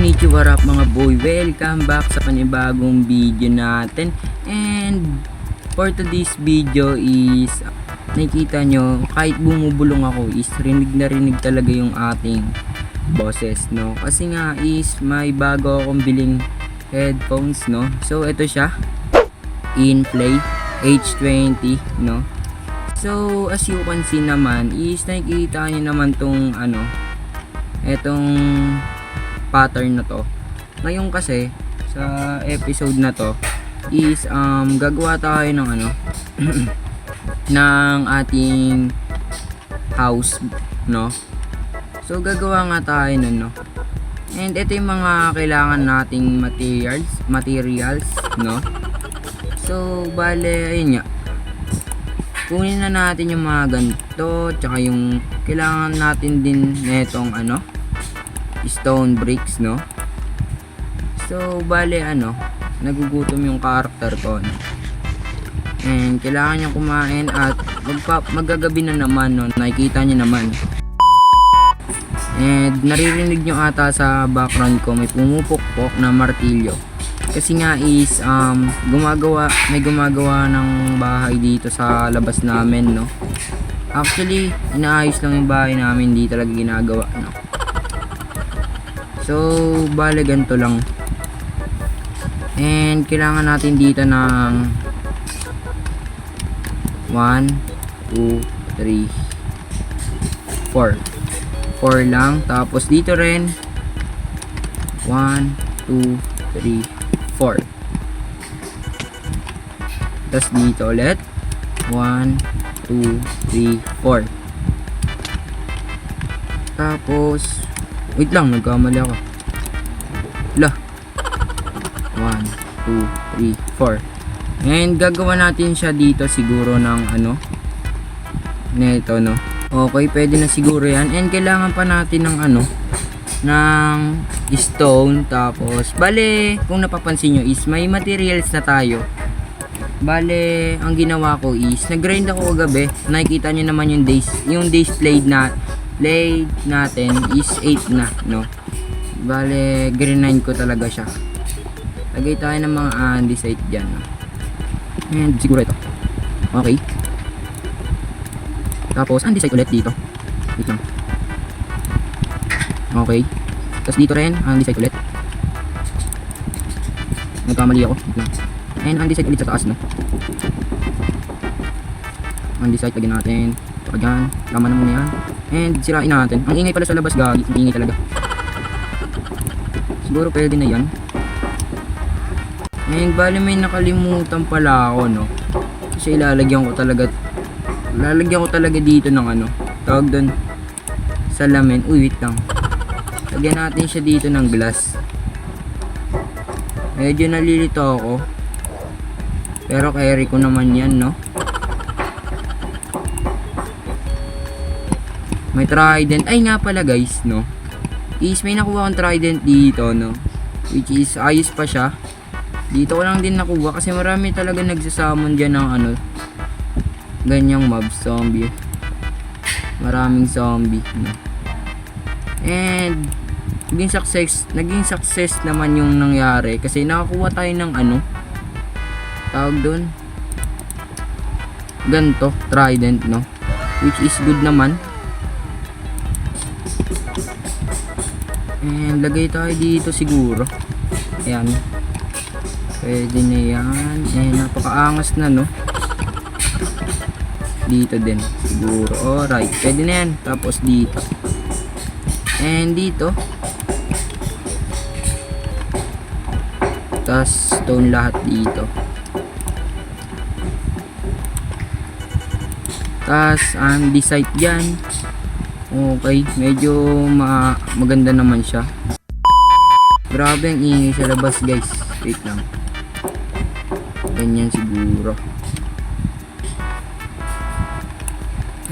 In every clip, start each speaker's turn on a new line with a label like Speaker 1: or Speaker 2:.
Speaker 1: Konnichiwa, what up mga boy, welcome back sa panibagong video natin. And for today's video is nakikita nyo, kahit bumubulong ako is rinig na rinig talaga yung ating boses, no? Kasi nga is may bago akong biling headphones, no? So ito siya, Inplay H20, no? So as you can see naman is nakikita nyo naman tong etong pattern na to. Ngayon kasi sa episode na to is gagawa tayo ng ng ating house, no? So gagawa nga tayo nun, no? And ito yung mga kailangan nating materials, no? So bale ayun nga, kunin na natin yung mga ganito, tsaka yung kailangan natin din netong stone bricks, no? So bale nagugutom yung character ko, no? And kailangan niya kumain at magagabi na naman, no? Nakikita niyo naman. And naririnig nyo ata sa background ko may pumupukpok na martilyo. Kasi nga is may gumagawa ng bahay dito sa labas namin, no? Actually, inaayos lang yung bahay namin, hindi talaga ginagawa, no? So, bale ganito lang. And kailangan natin dito ng 1, 2, 3, 4 lang. Tapos dito rin 1, 2, 3, 4. Tapos dito ulit 1, 2, 3, 4. Tapos wait lang, nagkamali ako. 1, 2, 3, 4. And gagawa natin siya dito siguro ng nito, no? Okay, pwede na siguro yan. And kailangan pa natin ng ng stone. Tapos bale, kung napapansin nyo is may materials na tayo. Bale, ang ginawa ko is nag-grind ako kagabi. Nakikita nyo naman yung days played natin is 8 na, no? Bale, grind ko talaga siya. Lagay tayo ng mga andesite dyan, no? And siguro ito. Okay. Tapos andesite ulit dito. Wait lang. Okay. Tapos dito rin andesite ulit. Nagkamali ako. Wait lang. And andesite ulit sa taas, no? Andesite lagyan natin. Saka dyan. Tama na muna yan. And sirain natin. Ang ingay pala sa labas, gagi. Ang ingay talaga. Siguro pwede na yan. And bali may nakalimutan pala ako, no? Kasi lalagyan ko talaga dito ng tawag doon, salamin. Uy, wait lang. Lagyan natin siya dito ng glass. Medyo nalilito ako, pero carry ko naman yan, no? May trident. Ay nga pala guys, no? Is may nakuha akong trident dito, no? Which is ayos pa siya. Dito ko lang din nakuha kasi marami talaga nagsasamon dyan ng ganyang mob, zombie. Maraming zombie, no? And naging success naman yung nangyari kasi nakakuha tayo ng tawag doon, ganto, trident, no? Which is good naman. And lagay tayo dito siguro. Ayan. Pwede na yan. Eh, napakaangas na, no? Dito din siguro. Alright, pwede na yan. Tapos dito. And dito. Tapos stone lahat dito. Tapos andesite dyan. Okay, medyo maganda naman siya. Grabe ang ingay sa labas, guys. Wait lang. Ganyan siguro.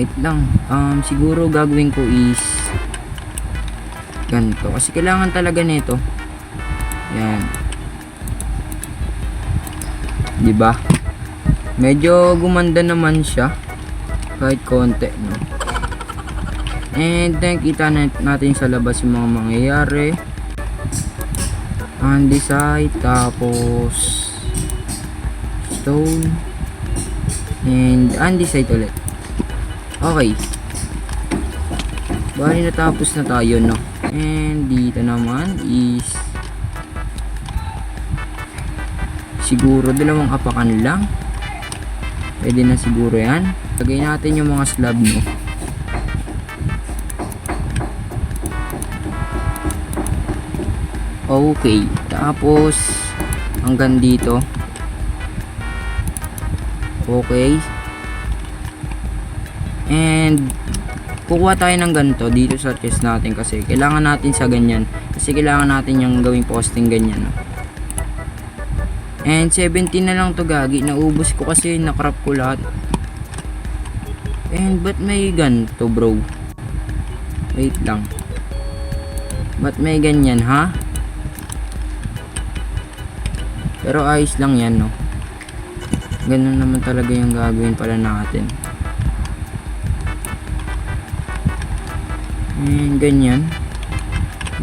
Speaker 1: Wait lang. Siguro gagawin ko is ganito. Kasi kailangan talaga nito. Yan. Diba? Medyo gumanda naman siya. Kahit konti, no? And then kita natin sa labas yung mga mangyayari. andesite, tapos stone, and andesite ulit. Okay, bali natapos na tayo, no? And dito naman is siguro dalawang apakan lang, pwede na siguro yan. Lagay natin yung mga slab, no? Okay, tapos hanggang dito. Okay, and kukuha tayo ng ganito dito sa chest natin kasi kailangan natin sa ganyan, kasi kailangan natin yung gawing posting ganyan, no? And 17 na lang to, gagi, naubos ko kasi nakrap ko lahat. And ba't may ganito, bro? Wait lang, ba't may ganyan, ha? Pero ayos lang yan, no? Ganun naman talaga yung gagawin pala natin. And ganyan.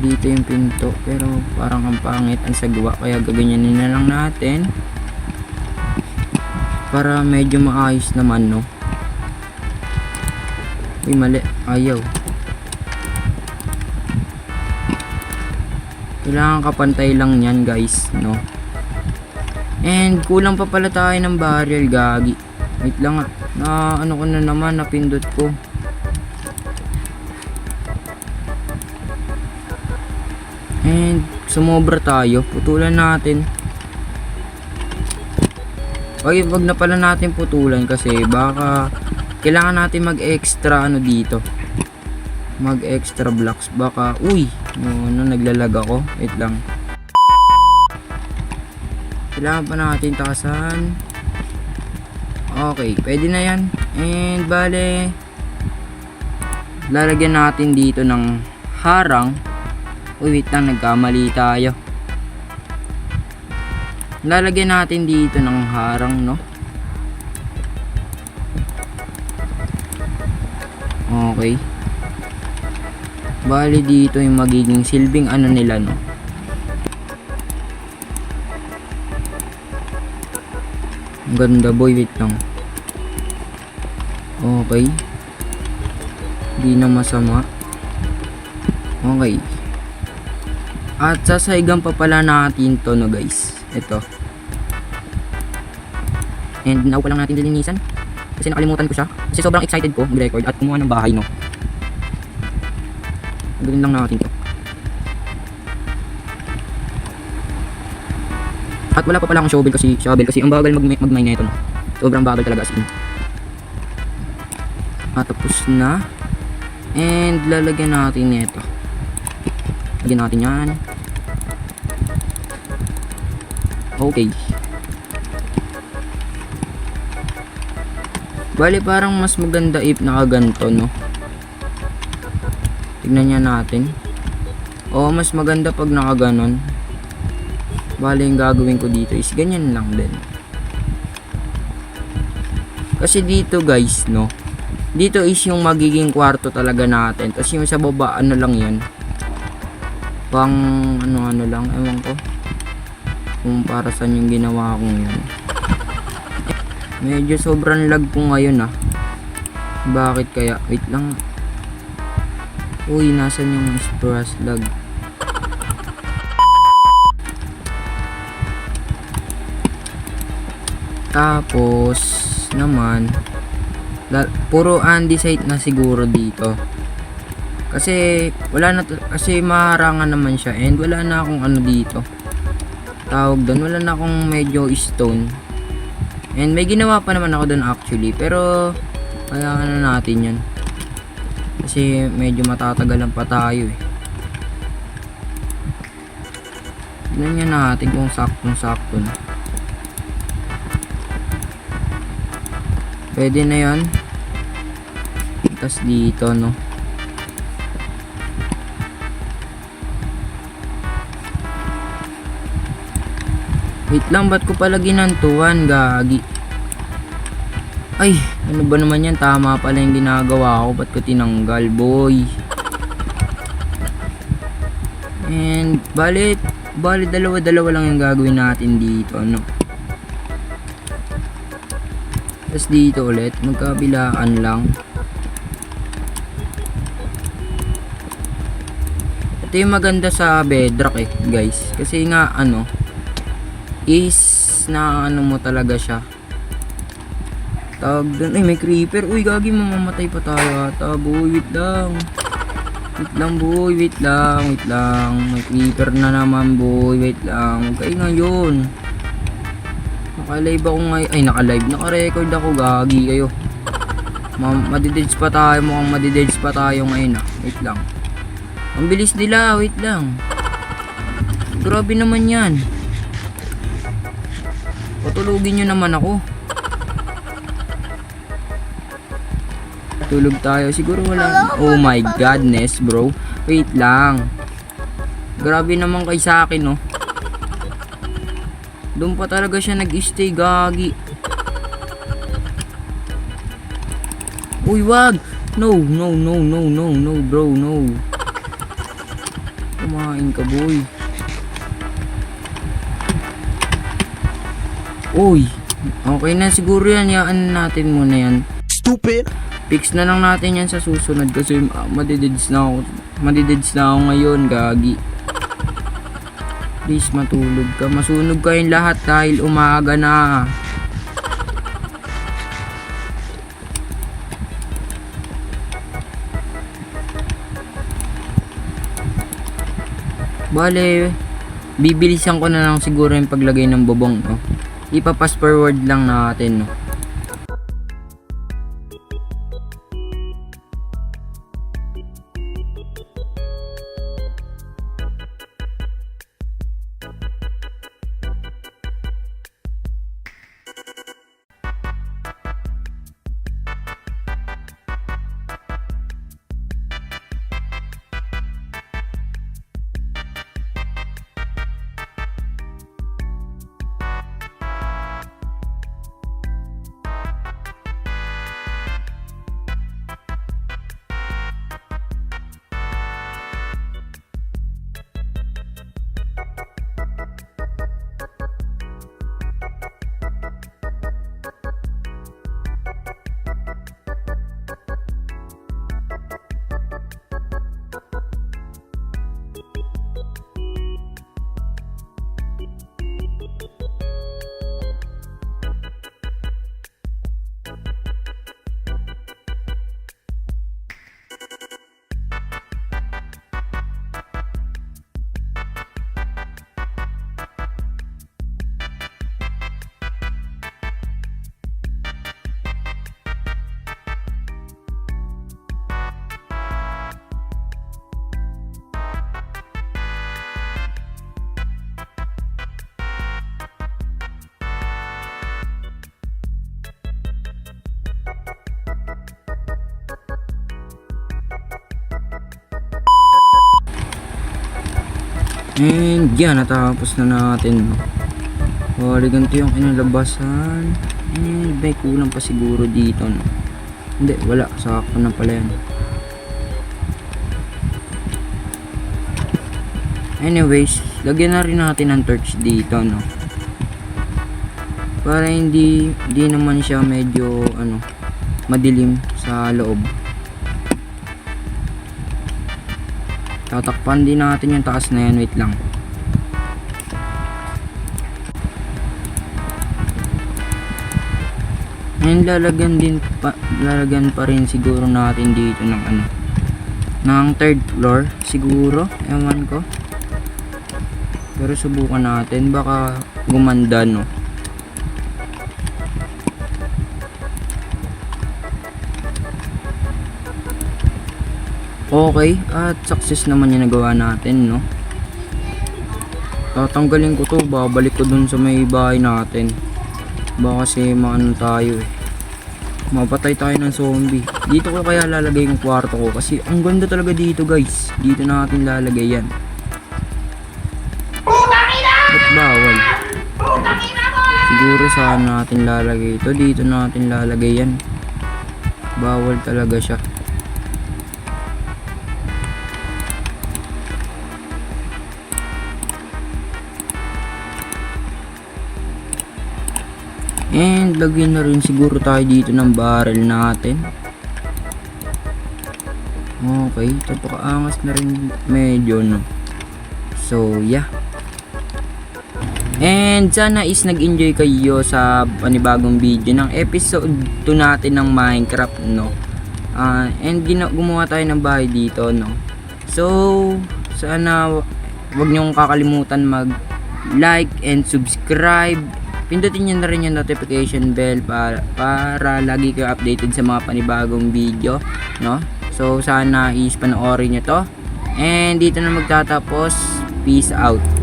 Speaker 1: Dito yung pinto, pero parang ang pangit ang sagwa, kaya gaganyanin na lang natin para medyo maayos naman, no? Uy, mali, ayaw. Kailangan kapantay lang yan, guys, no? And kulang pa pala tayo ng barrel, gagi. Wait lang nga, na ano ko na naman, napindot ko. And sumobra tayo, putulan natin. Okay, wag na pala natin putulan kasi baka kailangan natin mag-extra ano dito, mag-extra blocks. Baka, uy, no, naglalag ako. Wait lang, kailangan pa natin takasan. Okay, pwede na yan. And bale, lalagyan natin dito ng harang. Uy, wait lang, nagkamali tayo. Lalagyan natin dito ng harang, no? Okay, bali dito yung magiging silbing ano nila, no? Ang ganda, boy, wait lang. Okay, di na masama. Okay, at sasaygan pa pala natin to, no, guys. Ito. And now pa lang natin dilinisan kasi nakalimutan ko siya, kasi sobrang excited ko mag-record at kumuha ng bahay, no? Gawin lang natin to. At wala pa pala akong shovel kasi ang bagal mag-mine na ito, no? Sobrang bagal talaga as in. At tapos na. And lalagyan natin nito. Lagyan natin yan. Okay. Bali parang mas maganda if nakaganto, no? Tignan niya natin. Oo, mas maganda pag nakaganon. Bali yung gagawin ko dito is ganyan lang din. Kasi dito, guys, no? Dito is yung magiging kwarto talaga natin. Tapos yung sa baba, ano lang yan, pang ano lang, ewan ko kung para saan yung ginawa kong yun. Medyo sobrang lag ko ngayon, ah. Bakit kaya? Wait lang. Uy, nasan yung express lag? Tapos naman puro andesite na siguro dito. Kasi wala na kasi maharangan naman siya, and wala na akong ano dito. Tawag doon, wala na akong medyo stone. And may ginawa pa naman ako doon actually, pero kaya ano natin 'yan. Kasi medyo matatagalan pa tayo, eh. Tignan niya natin kung saktong-sakto na. Pwede na 'yan. Tas dito, no? Wait lang, ba't ko pala ginantuan, gagi? Ay, ano ba naman yan? Tama pala yung ginagawa ko. Ba't ko tinanggal, boy? And, bali, Bali, dalawa-dalawa lang yung gagawin natin dito, ano. Tapos dito ulit, magkabilaan lang. Ito yung maganda sa bedrock eh, guys. Kasi nga, ano, is na ano mo talaga siya. Tawag doon, ay may creeper. Uy, gagi, mamamatay pa tayo ata. Boy, wait lang. Wait lang, boy, wait lang. Wait lang, may creeper na naman, boy. Wait lang, huwag kayo ngayon. Naka-live ako ngayon. Ay, naka-live, naka-record ako, gagi kayo. Madidage pa tayo, mukhang madidage pa tayo ngayon ah. Wait lang. Ang bilis nila, wait lang. Grabe naman yan. Patulugin nyo naman ako. Tulog tayo. Siguro wala. Oh my godness, bro. Wait lang. Grabe naman kay sa akin, no. Doon pa talaga siya nag-stay, gagi. Uy, wag. No, no, no, no, no, no, bro, no. Kumain ka, boy. Uy. Okay na siguro yan. Yaan natin muna yan.
Speaker 2: Stupid.
Speaker 1: Fix na lang natin yan sa susunod kasi madidids na ako. Madidids na ako ngayon, gagi. Please matulog ka. Masunog kayong lahat dahil umaga na. Bale, bibilisan ko na lang siguro yung paglagay ng bubong, no? Ipa-fast forward lang natin, no? And yan, natapos na natin, no? Bali, ganito yung kinalabasan. And may kulang pa siguro dito, no? Hindi, wala, sakto na pala yan. Anyways, lagyan na rin natin ng torch dito, no? Para hindi naman siya medyo ano, madilim sa loob. Tatakpan din natin yung taas na yan. Wait lang. And lalagyan pa rin siguro natin dito ng ano, ng third floor siguro, ewan ko. Pero subukan natin, baka gumanda, no. Okay, at success naman yung nagawa natin, no. Tatanggalin ko to, babalik ko dun sa may bahay natin. Baka kasi maano tayo eh, mapatay tayo ng zombie. Dito ko kaya lalagay yung kwarto ko kasi ang ganda talaga dito, guys. Dito natin lalagay yan. Ba't bawal? Siguro saan natin lalagay ito? Dito natin lalagay yan. Bawal talaga siya. And lagyan na rin siguro tayo dito ng barrel natin. Okay, napakaangas na rin medyo, no. So yeah. And sana is nag-enjoy kayo sa panibagong video ng episode 2 natin ng Minecraft, no. And gumawa tayo ng bahay dito, no. So sana wag niyong kakalimutan mag-like and subscribe. Pindutin nyo na rin yung notification bell para lagi kayo updated sa mga panibagong video, no? So sana is panoorin nyo to. And dito na magtatapos. Peace out.